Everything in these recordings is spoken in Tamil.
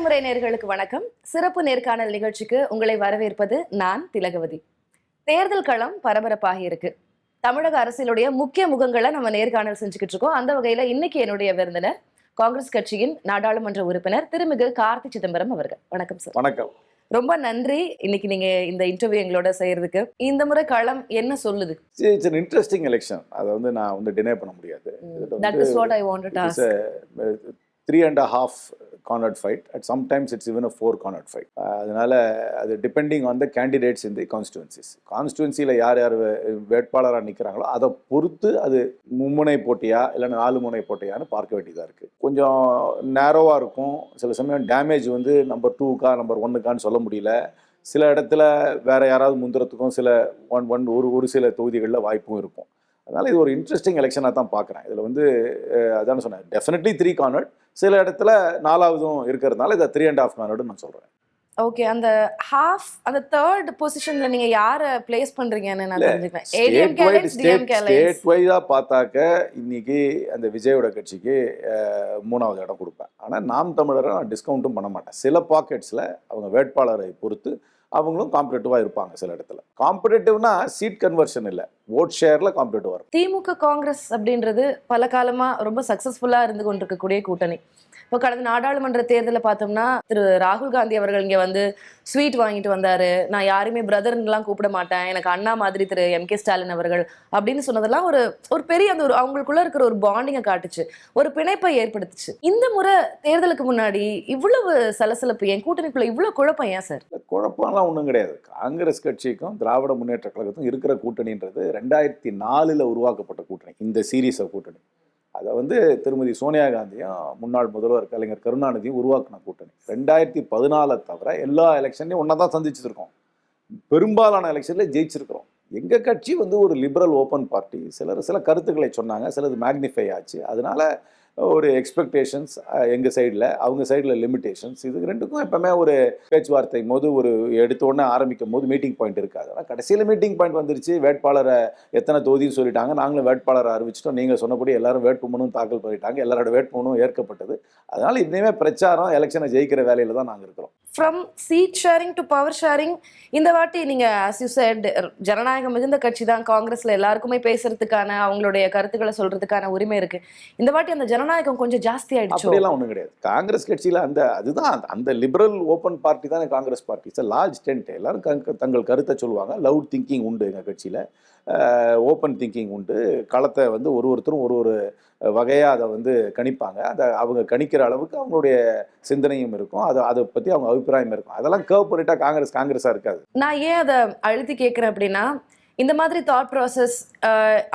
நடைமுறை நேயர்களுக்கு வணக்கம். சிறப்பு நேர்காணல் நிகழ்ச்சிக்கு உங்களை வரவேற்பது நான் திலகவதி. தேர்தல் களம் பரபரப்பாகி இருக்கு. தமிழக அரசியலுடைய முக்கிய முகங்களை நம்ம நேர்காணல் செஞ்சுக்கிட்டு இருக்கோம். அந்த வகையில இன்னைக்கு என்னுடைய விருந்தினர் காங்கிரஸ் கட்சியின் நாடாளுமன்ற உறுப்பினர் திருமிகு கார்த்தி சிதம்பரம் அவர்கள். வணக்கம் சார். வணக்கம். ரொம்ப நன்றி இன்னைக்கு நீங்க இந்த இன்டர்வியூ எங்களோட செய்யறதுக்கு. இந்த முறை களம் என்ன சொல்லுது? It's an interesting election. அதை வந்து நான் வந்து டினை பண்ண முடியாது. That is what I wanted to ask. 3.5 cornered fight. At sometimes it's even a 4 cornered fight. அதனால அது depending on the candidates in the constituencies. கான்ஸ்டிடுவன்சியில் யார் யார் வேட்பாளராக நிற்கிறாங்களோ அதை பொறுத்து அது மும்முனை போட்டியா இல்லை 4 முனை போட்டியான்னு பார்க்க வேண்டியதாக இருக்குது. கொஞ்சம் நேரோவாக இருக்கும். சில சமயம் டேமேஜ் வந்து நம்பர் 2க்கா நம்பர் 1க்கான்னு சொல்ல முடியல. சில இடத்துல வேற யாராவது முந்துறதுக்கும் சில ஒரு சில தொகுதிகளில் வாய்ப்பும் இருக்கும். அதனால் இது ஒரு இன்ட்ரெஸ்டிங் எலெக்ஷனாக தான் பார்க்குறேன். இதில் வந்து அதான் சொன்னேன், டெஃபினெட்லி 3 கார்னர்ட், சில இடத்துல 4ஆவதும் இருக்கிறதுனால இதை 3.5 கார்னர்டுன்னு நான் சொல்கிறேன். ஓகே, அந்த ஹாஃப் அந்த தேர்ட் பொசிஷன்ல நீங்க யாரை பிளேஸ் பண்றீங்கன்னு நான் தெரிஞ்சுக்கிறேன். ஸ்டேட் வைஸாக பார்த்தாக்க இன்னைக்கு அந்த விஜயோட கட்சிக்கு 3வது இடம் கொடுப்பேன். ஆனால் நாம் தமிழரை நான் டிஸ்கவுண்ட்டும் பண்ண மாட்டேன். சில பாக்கெட்ஸில் அவங்க வேட்பாளரை பொறுத்து அவங்களும் காம்படேட்டிவாக இருப்பாங்க. சில இடத்துல காம்படேட்டிவ்னா சீட் கன்வர்ஷன் இல்லை, ஓட் ஷேரில் காம்படேட்டிவாக இருக்கும். திமுக காங்கிரஸ் அப்படின்றது பல காலமாக ரொம்ப சக்ஸஸ்ஃபுல்லாக இருந்து கொண்டிருக்கக்கூடிய கூட்டணி. இப்போ கடந்த நாடாளுமன்ற தேர்தலில் பார்த்தோம்னா திரு ராகுல் காந்தி அவர்கள் இங்கே வந்து ஸ்வீட் வாங்கிட்டு வந்தார். நான் யாருமே பிரதர்லாம் கூப்பிட மாட்டேன், எனக்கு அண்ணா மாதிரி திரு MK ஸ்டாலின் அவர்கள் அப்படின்னு சொன்னதெல்லாம் ஒரு பெரிய அந்த ஒரு அவங்களுக்குள்ள இருக்கிற ஒரு பாண்டிங்கை காட்டுச்சு, ஒரு பிணைப்பை ஏற்படுத்துச்சு. இந்த முறை தேர்தலுக்கு முன்னாடி இவ்வளவு சலசலப்பு, என் கூட்டணிக்குள்ள இவ்வளவு குழப்பம் ஏன் சார்? குழப்பம்லாம் ஒன்றும் கிடையாது. காங்கிரஸ் கட்சிக்கும் திராவிட முன்னேற்ற கழகத்துக்கும் இருக்கிற கூட்டணின்றது 2004 உருவாக்கப்பட்ட கூட்டணி. இந்த சீரீஸ் ஆஃப் கூட்டணி அதை வந்து திருமதி சோனியா காந்தியும் முன்னாள் முதல்வர் கலைஞர் கருணாநிதியும் உருவாக்கின கூட்டணி. 2014 தவிர எல்லா எலெக்ஷன்லையும் ஒன்றா தான் சந்திச்சிருக்கோம். பெரும்பாலான எலெக்ஷனில் ஜெயிச்சிருக்கிறோம். எங்கள் கட்சி வந்து ஒரு லிபரல் ஓப்பன் பார்ட்டி. சில கருத்துக்களை சொன்னாங்க, சிலது மேக்னிஃபை ஆச்சு. அதனால ஒரு எக்ஸ்பெக்டேஷன்ஸ் எங்கள் சைடில், அவங்க சைடில் லிமிட்டேஷன்ஸ். இது ரெண்டுக்கும் எப்பவுமே ஒரு பேச்சுவார்த்தை போது ஒரு எடுத்த உடனே ஆரம்பிக்கும் போது மீட்டிங் பாயிண்ட் இருக்காது. ஆனால் கடைசியில் மீட்டிங் பாயிண்ட் வந்துருச்சு. வேட்பாளரை எத்தனை தொகுதின்னு சொல்லிட்டாங்க, நாங்களும் வேட்பாளரை அறிவிச்சிட்டோம். நீங்கள் சொன்னபடி எல்லாரும் வேட்புமனும் தாக்கல் பண்ணிட்டாங்க, எல்லாரோட வேட்புமனும் ஏற்கப்பட்டது. அதனால் இனிமே பிரச்சாரம் எலெக்ஷனை ஜெயிக்கிற வேலையில் தான் நாங்கள் இருக்கிறோம். From seat sharing to power sharing. இந்த வாட்டி நீங்கள் ஆஸ் யூ செட் ஜனநாயகம் மிகுந்த கட்சி தான். காங்கிரஸில் எல்லாருக்குமே பேசுறதுக்கான அவங்களுடைய கருத்துக்களை சொல்றதுக்கான உரிமை இருக்கு. இந்த வாட்டி அந்த ஜனநாயகம் கொஞ்சம் ஜாஸ்தி ஆயிடுச்சு. அப்படியெல்லாம் ஒன்றும் கிடையாது. காங்கிரஸ் கட்சியில் அதுதான் அந்த லிபரல் ஓப்பன் பார்ட்டி தானே Congress party. It's large tent. எல்லாரும் தங்கள் கருத்தை சொல்லுவாங்க. லவுட் திங்கிங் உண்டு எங்கள் கட்சியில், ஓப்பன் திங்கிங் உண்டு. களத்தை வந்து ஒருத்தரும் ஒரு வகையாக அதை வந்து கணிப்பாங்க. அதை அவங்க கணிக்கிற அளவுக்கு அவங்களுடைய சிந்தனையும் இருக்கும். அதை பற்றி அவங்க அபிப்பிராயம் இருக்கும். அதெல்லாம் கார்பரேட்டாக காங்கிரஸாக இருக்காது. நான் ஏன் அதை அழுத்தி கேட்குறேன் அப்படின்னா, இந்த மாதிரி தாட் ப்ராசஸ்,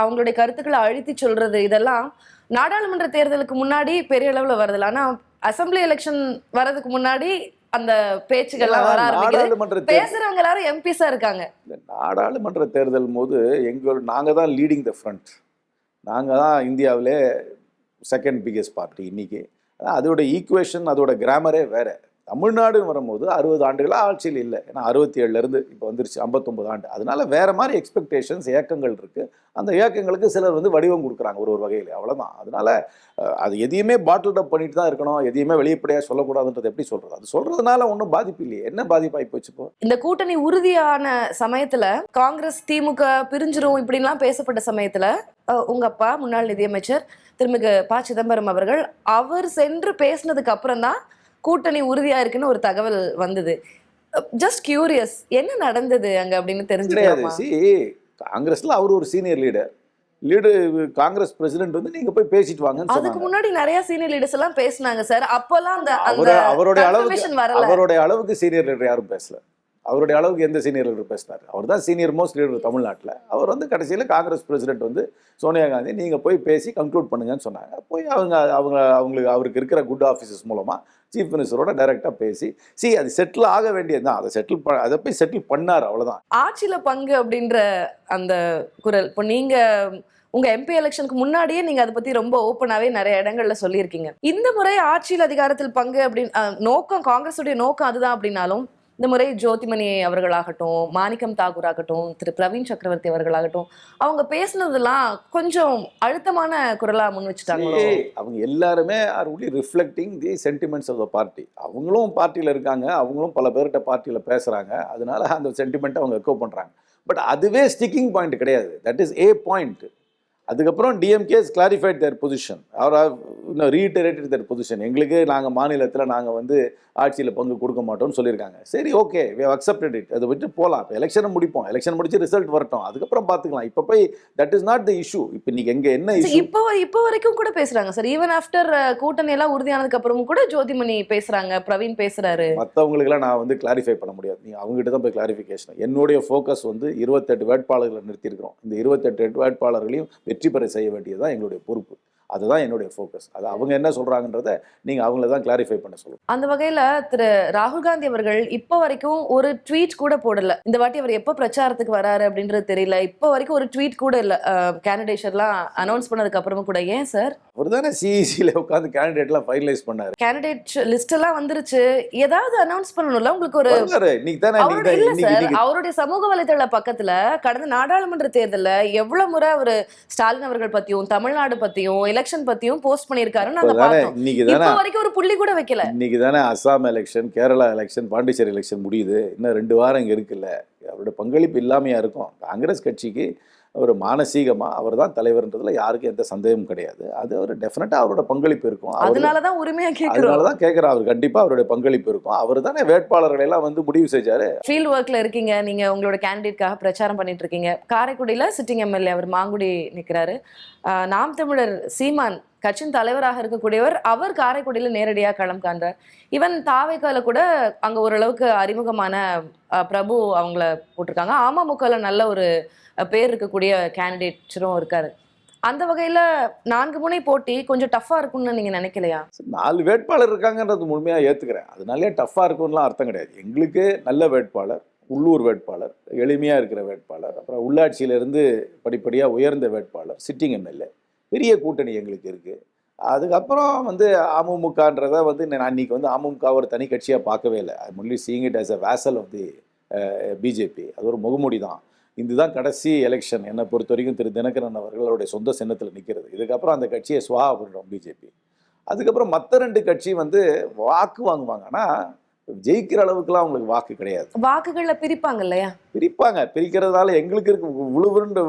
அவங்களுடைய கருத்துக்களை அழுத்தி சொல்றது, இதெல்லாம் நாடாளுமன்ற தேர்தலுக்கு முன்னாடி பெரிய அளவில் வருதில்ல. ஆனால் அசம்பிளி எலெக்ஷன் வர்றதுக்கு முன்னாடி அந்த பேச்சுகள்லாம் வர ஆரம்பிக்குது. பேசுறவங்க எல்லாரும் எம்பிஸா இருக்காங்க. நாடாளுமன்ற தேர்தல் போது நாங்கள் தான் லீடிங் த ஃப்ரண்ட். நாங்கள் தான் இந்தியாவிலே செகண்ட் பிக்கெஸ்ட் பார்ட்டி இன்னைக்கு. அதோட ஈக்குவேஷன், அதோட கிராமரே வேற. தமிழ்நாடுன்னு வரும்போது 60 ஆண்டுகளாக ஆட்சியில் இல்லை. ஏன்னா 67லேருந்து இப்போ வந்துருச்சு 59 ஆண்டு. அதனால வேற மாதிரி எக்ஸ்பெக்டேஷன்ஸ், ஏக்கங்கள் இருக்குது. அந்த ஏக்கங்களுக்கு சிலர் வந்து வடிவம் கொடுக்குறாங்க ஒரு வகையில், அவ்வளோதான். அதனால அது எதையுமே பாட்டில் அப் பண்ணிட்டு தான் இருக்கணும், எதையுமே வெளிப்படையாக சொல்லக்கூடாதுன்றது எப்படி சொல்கிறது? அது சொல்கிறதுனால ஒன்றும் பாதிப்பு இல்லையே. என்ன பாதிப்பாகி போச்சு இப்போ? இந்த கூட்டணி உறுதியான சமயத்தில் காங்கிரஸ் திமுக பிரிஞ்சிரும் இப்படின்லாம் பேசப்பட்ட சமயத்தில் உங்கள் அப்பா முன்னாள் நிதியமைச்சர் திருமிகு ப. சிதம்பரம் அவர்கள் அவர் சென்று பேசினதுக்கு அப்புறம் தான் கூட்டணி உறுதியா இருக்குன்னு ஒரு தகவல் வந்தது. ஜஸ்ட் கியூரியஸ், என்ன நடந்தது அங்க அப்படின்னு தெரிஞ்சுக்கலாமா? காங்கிரஸ்ல அவர் ஒரு சீனியர் லீடர், காங்கிரஸ் பிரசிடென்ட் வந்து நீங்க போய் பேசிட்டு வாங்க. அதுக்கு முன்னாடி நிறைய சீனியர் லீடர்ஸ் எல்லாம் பேசினாங்க சார். அப்பெல்லாம் அவருடைய அளவுக்கு சீனியர் லீடர் யாரும் பேசல. அவருடைய அளவுக்கு எந்த சீனியர் லீடர் பேசினார்? அவர் தான் சீனியர் மோஸ்ட் லீடர் தமிழ்நாட்டில். அவர் வந்து கடைசியில் காங்கிரஸ் பிரசிடென்ட் வந்து சோனியா காந்தி நீங்கள் போய் பேசி கன்க்ளூட் பண்ணுங்கன்னு சொன்னாங்க. போய் அவருக்கு இருக்கிற குட் ஆஃபீஸர்ஸ் மூலமாக சீஃப் மினிஸ்டரோட டைரெக்டாக பேசி அது செட்டில் ஆக வேண்டியது தான். அதை போய் செட்டில் பண்ணார், அவ்வளோதான். ஆட்சியில் பங்கு அப்படின்ற அந்த குரல் இப்போ நீங்கள் உங்க MP எலெக்ஷனுக்கு முன்னாடியே நீங்க அதை பத்தி ரொம்ப ஓப்பனாவே நிறைய இடங்கள்ல சொல்லியிருக்கீங்க. இந்த முறை ஆட்சியில் அதிகாரத்தில் பங்கு அப்படின்னு நோக்கம், காங்கிரஸுடைய நோக்கம் அதுதான் அப்படின்னாலும் இந்த முறை ஜோதிமணி அவர்களாகட்டும், மாணிக்கம் தாகூர் ஆகட்டும், திரு பிரவீன் சக்கரவர்த்தி அவர்களாகட்டும், அவங்க பேசுனதெல்லாம் கொஞ்சம் அழுத்தமான குரலா முன் வச்சுட்டாங்களோ? அவங்க எல்லாருமே are only reflecting the sentiments of the party. அவங்களும் பார்ட்டியில் இருக்காங்க, அவங்களும் பல பேர்கிட்ட பார்ட்டியில் பேசுகிறாங்க, அதனால அந்த சென்டிமெண்ட்டை அவங்க எக்கோ பண்ணுறாங்க. பட் அதுவே ஸ்டிக்கிங் பாயிண்ட் கிடையாது. That is a point. அதுக்கப்புறம் டிஎம்கேஸ் கிளாரிஃபைட் தேர் பொசிஷன், அவர் ரீட்டரேட்டட் தேர் பொசிஷன். எங்களுக்கு நாங்கள் மாநிலத்தில் நாங்கள் வந்து ஆட்சியில் பங்கு கொடுக்க மாட்டோம்னு சொல்லியிருக்காங்க. சரி, okay, we have accepted it. அதை விட்டு போகலாம். இப்போ எலெக்ஷனை முடிப்போம், எலெக்ஷன் முடிச்சு ரிசல்ட் வரட்டும், அதுக்கப்புறம் பார்த்துக்கலாம். இப்போ போய் that is not the issue. இப்போ இன்னைக்கு எங்கே என்ன இஷ்யூ? இப்போ வரைக்கும் கூட பேசுறாங்க சார். ஈவன் ஆஃப்டர் கூட்டணி எல்லாம் உறுதியானதுக்கு அப்புறமும் கூட ஜோதிமணி பேசுறாங்க, பிரவீன் பேசுறாரு. மற்றவங்களுக்குலாம் நான் வந்து கிளாரிஃபை பண்ண முடியாது. நீங்கள் அவங்ககிட்ட தான் போய் கிளாரிஃபிகேஷன். என்னுடைய ஃபோக்கஸ் வந்து 28 வேட்பாளர்களை நிறுத்தியிருக்கிறோம். இந்த 28 வேட்பாளர்களையும் வெற்றி பெற செய்ய வேண்டியது தான் எங்களுடைய பொறுப்பு. அதுதான் என்னுடைய ஃபோக்கஸ். அது அவங்க என்ன சொல்றாங்கன்றத நீங்க அவங்கள தான் கிளாரிஃபை பண்ண சொல்லுங்க. அந்த வகையில திரு ராகுல் காந்தி அவர்கள் இப்போ வரைக்கும் ஒரு ட்வீட் கூட போடல. இந்த வாட்டி அவர் எப்போ பிரச்சாரத்துக்கு வராரு அப்படின்றது தெரியல. இப்போ வரைக்கும் ஒரு ட்வீட் கூட இல்ல. கேண்டிடேட்லாம் அனௌன்ஸ் பண்ணதுக்கு அப்புறமும் கூட. ஏன் சார்? அவர் தானே சிஇசியில் உட்காந்து கேண்டிடேட்லாம் ஃபைனலைஸ் பண்ணாரு. கேண்டிடேட் லிஸ்ட் எல்லாம் வந்துருச்சு, ஏதாவது அனௌன்ஸ் பண்ணணும்ல உங்களுக்கு. ஒரு இன்னைக்கு தானே அவருடைய சமூக வலைதள பக்கத்துல கடந்த நாடாளுமன்ற தேர்தல்ல எவ்வளவு முறை அவரு ஸ்டாலின் அவர்கள் பத்தியும் தமிழ்நாடு பத்தியும் எலெக்ஷன் பத்தியும் போஸ்ட் பண்ணிருக்காருன்னு நாங்க பார்த்தோம். இப்போ வரைக்கும் ஒரு புள்ளி கூட வைக்கல. இன்னைக்கு தானே Assam election, Kerala election, Pondicherry election முடியுது. இன்னும் 2 வாரம் இங்க இருக்குல்ல. அவருடைய பங்களிப்பு இல்லாமையா இருக்கும். காங்கிரஸ் கட்சிக்கு ஒரு மானசீகமாக அவர் தான் தலைவர்ன்றதுல யாருக்கும் எந்த சந்தேகமும் கிடையாது. அது அவர் டெஃபினட்டாக அவரோட பங்களிப்பு இருக்கும். அதனாலதான் உரிமையா கேட்கிறோம். அதனாலதான் கேட்குறோம். அவர் கண்டிப்பாக அவருடைய பங்களிப்பு இருக்கும். அவர் தானே வேட்பாளர்களை எல்லாம் வந்து முடிவு செஞ்சாரு. ஃபீல்ட் ஒர்க்ல இருக்கீங்க நீங்க, உங்களோட கேண்டிடேட்காக பிரச்சாரம் பண்ணிட்டு இருக்கீங்க. காரைக்குடியில சிட்டிங் எம்எல்ஏ அவர் மாங்குடி நிற்கிறாரு. நாம் தமிழர் சீமான் கட்சியின் தலைவராக இருக்கக்கூடியவர், அவர் காரைக்குடியில நேரடியா களம் காண்றார். ஈவன் தாவேக்கால கூட அங்க ஓரளவுக்கு அறிமுகமான பிரபு அவங்கள போட்டிருக்காங்க. அமமுகல நல்ல ஒரு பேர் இருக்கக்கூடிய கேண்டிடேட்ஸும் இருக்காரு. அந்த வகையில 4 முனை போட்டி கொஞ்சம் டஃபா இருக்கும்னு நீங்க நினைக்கலையா? 4 வேட்பாளர் இருக்காங்கன்றது முழுமையா ஏத்துக்கிறேன். அதனாலே டஃபா இருக்கும்லாம் அர்த்தம் கிடையாது. எங்களுக்கு நல்ல வேட்பாளர், உள்ளூர் வேட்பாளர், எளிமையா இருக்கிற வேட்பாளர், அப்புறம் உள்ளாட்சியிலிருந்து படிப்படியா உயர்ந்த வேட்பாளர், சிட்டிங் எம்எல்ஏ, பெரிய கூட்டணி எங்களுக்கு இருக்கு. அதுக்கப்புறம் வந்து அமமுகன்றதை வந்து நான் இன்னைக்கு வந்து அமமுக ஒரு தனி கட்சியாக பார்க்கவே இல்லை. I only seeing it as a vessel of the BJP. அது ஒரு முகமூடி தான். இதுதான் கடைசி எலெக்ஷன் என்னை பொறுத்த வரைக்கும். திரு தினகரன் அவர்களுடைய சொந்த சின்னத்தில் நிற்கிறது. இதுக்கப்புறம் அந்த கட்சியை ஸ்வா பண்ணுறோம் பிஜேபி. அதுக்கப்புறம் மற்ற 2 கட்சி வந்து வாக்கு வாங்குவாங்க. ஆனால் ஜெயிக்கிற அளவுக்குலாம் அவங்களுக்கு வாக்கு கிடையாது. வாக்குகள்ல பிரிப்பாங்க இல்லையா? பிரிப்பாங்க. பிரிக்கிறதால எங்களுக்கு இருக்கு உழுவுன்ற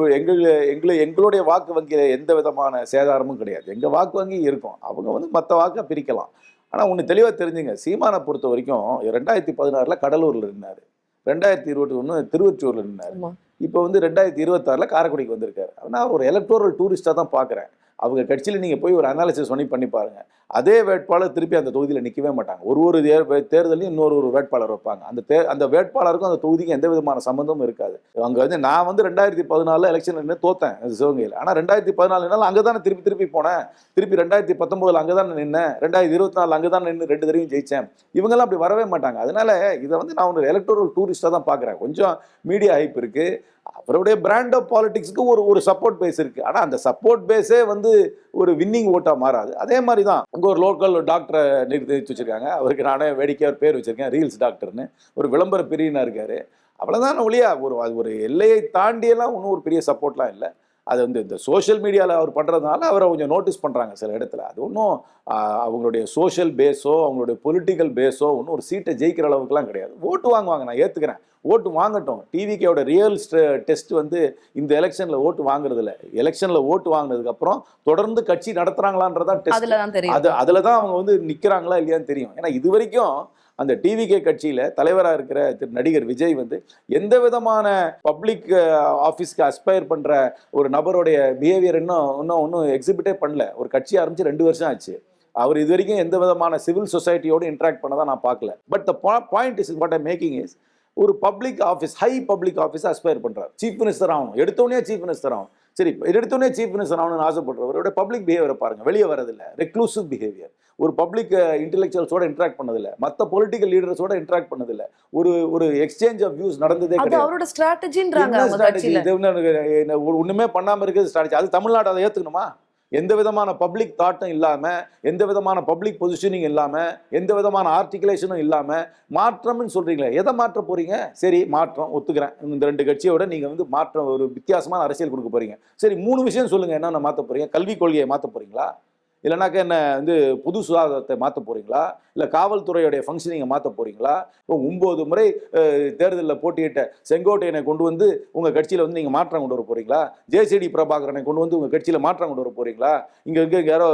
எங்களுடைய வாக்கு வங்கியில் எந்த விதமான சேதாரமும் கிடையாது. எங்கள் வாக்கு வங்கி இருக்கும். அவங்க வந்து மற்ற வாக்கை பிரிக்கலாம். ஆனால் ஒன்று தெளிவாக தெரிஞ்சுங்க, சீமானை பொறுத்த வரைக்கும் 2016 கடலூரில் நின்னார், 2021 திருவொற்றியூரில் நின்னார், இப்போ வந்து 2026 காரைக்குடிக்கு வந்திருக்காரு. ஆனால் அவர் ஒரு எலக்டோரல் டூரிஸ்டாக தான் பார்க்குறேன். அவங்க கட்சியில் நீங்கள் போய் ஒரு அனாலிசிஸ் பண்ணி பாருங்கள். அதே வேட்பாளர் திருப்பி அந்த தொகுதியில் நிற்கவே மாட்டாங்க. ஒரு தேர்தலையும் இன்னொரு வேட்பாளர் வைப்பாங்க. அந்த வேட்பாளருக்கும் அந்த தொகுதிக்கும் எந்த விதமான சம்மந்தமும் இருக்காது. அங்கே வந்து நான் வந்து 2014 எலெக்ஷன் நின்று தோத்தேன் சிவகங்கையில். ஆனால் 2014 அங்கே தானே திருப்பி போனேன். திருப்பி 2019 அங்கே தான் நின்னேன். 2024 அங்கே தான் நின்று 2 தடவையும் ஜெயித்தேன். இவங்கெல்லாம் அப்படி வரவே மாட்டாங்க. அதனால இதை வந்து நான் ஒரு எலக்டோரல் டூரிஸ்டாக தான் பார்க்குறேன். கொஞ்சம் மீடியா ஹைப் இருக்குது. அவருடைய பிராண்ட் ஆஃப் பாலிடிக்ஸ்க்கு ஒரு சப்போர்ட் பேஸ் இருக்குது. ஆனால் அந்த சப்போர்ட் பேஸே வந்து ஒரு வின்னிங் ஓட்டாக மாறாது. அதே மாதிரி தான் அங்கே ஒரு லோக்கல் டாக்டரை நிறுத்தி வச்சுருக்காங்க. அவருக்கு நானே வேடிக்கையாக பேர் வச்சுருக்கேன், ரீல்ஸ் டாக்டர்னு. ஒரு விளம்பர பிரியனாக இருக்கார். அவ்வளோதான் ஒழியா ஒரு எல்லையை தாண்டியெல்லாம் ஒன்றும் ஒரு பெரிய சப்போர்ட்லாம் இல்லை. அது வந்து இந்த சோஷியல் மீடியாவில் அவர் பண்ணுறதுனால அவரை கொஞ்சம் நோட்டீஸ் பண்ணுறாங்க சில இடத்துல. அது ஒன்றும் அவங்களுடைய சோஷியல் பேஸோ அவங்களுடைய பொலிட்டிக்கல் பேஸோ ஒன்றும் ஒரு சீட்டை ஜெயிக்கிற அளவுக்குலாம் கிடையாது. ஓட்டு வாங்குவாங்க, நான் ஏற்றுக்கிறேன். ஓட்டு வாங்கட்டும். டிவிக்கோட ரியல் டெஸ்ட் வந்து இந்த எலெக்ஷனில் ஓட்டு வாங்குறது இல்லை. எலெக்ஷனில் ஓட்டு வாங்கினதுக்கப்புறம் தொடர்ந்து கட்சி நடத்துகிறாங்களான்றதான் டெஸ்ட். அதில் தான் அவங்க வந்து நிற்கிறாங்களா இல்லையான்னு தெரியும். ஏன்னா இது வரைக்கும் அந்த டிவிகே கட்சியில் தலைவராக இருக்கிற திரு நடிகர் விஜய் வந்து எந்த விதமான பப்ளிக் ஆஃபீஸ்க்கு அஸ்பயர் பண்ணுற ஒரு நபருடைய பிஹேவியர் இன்னும் எக்ஸிபிட்டே பண்ணல. ஒரு கட்சி ஆரம்பித்து 2 வருஷம் ஆச்சு. அவர் இது வரைக்கும் எந்த விதமான சிவில் சொசைட்டியோடு இன்ட்ராக்ட் பண்ணதான் நான் பார்க்கல. But the point is what I making is, ஒரு public office, high public office aspire பண்ணுறாரு. சீஃப் மினிஸ்டர் ஆகணும், எடுத்தோடனே சீஃப் மினிஸ்டர் ஆகணும். சரி, எடுத்தோடனே சீஃப் மினிஸ்டர் ஆகணும்னு ஆசைப்படுறவரோட பப்ளிக் பிஹேவியரை பாருங்கள். வெளியே வரதில்லை, ரெக்ளூசிவ் பிஹேவியர். ஒரு பப்ளிக் இன்டெலெக்சுவல்ஸோட இன்ட்ராக்ட் பண்ணதில்லை, மற்ற பொலிட்டிக்கல் லீடர்ஸோட இன்ட்ராக்ட் பண்ணதில்லை. ஒரு எக்ஸ்சேஞ்ச் ஆஃப் வியூஸ் நடந்ததே கிடையாது. அவரோட ஸ்ட்ராட்டஜின்றாங்க. ஒண்ணுமே பண்ணாமல் இருக்கிறது ஸ்ட்ராட்டஜி. அது தமிழ்நாடு அதை ஏற்றுக்கணுமா? எந்த விதமான பப்ளிக் தாட்டும் இல்லாம, எந்த விதமான பப்ளிக் பொசிஷனிங் இல்லாம, எந்த விதமான ஆர்டிகுலேஷனும் இல்லாம மாற்றம்னு சொல்றீங்களே, எதை மாற்ற போறீங்க? சரி மாற்றம் ஒத்துக்கிறேன். இந்த 2 கட்சியோட நீங்க வந்து மாற்றம் ஒரு வித்தியாசமான அரசியல் கொடுக்க போறீங்க. சரி 3 விஷயம் சொல்லுங்க, என்னென்ன மாத்த போறீங்க? கல்விக் கொள்கையை மாத்த போறீங்களா? இல்லைனாக்கா என்ன வந்து பொது சுகாதாரத்தை மாற்ற போறீங்களா? இல்லை காவல்துறையுடைய ஃபங்க்ஷனிங்கை மாற்ற போறீங்களா? இப்போ 9 முறை தேர்தலில் போட்டியிட்ட செங்கோட்டையனை கொண்டு வந்து உங்கள் கட்சியில் வந்து நீங்கள் மாற்றம் கொண்டு வர போறீங்களா? ஜேசிடி பிரபாகரனை கொண்டு வந்து உங்கள் கட்சியில் மாற்றம் கொண்டு வர போறீங்களா? இங்கே இருக்க யாரோ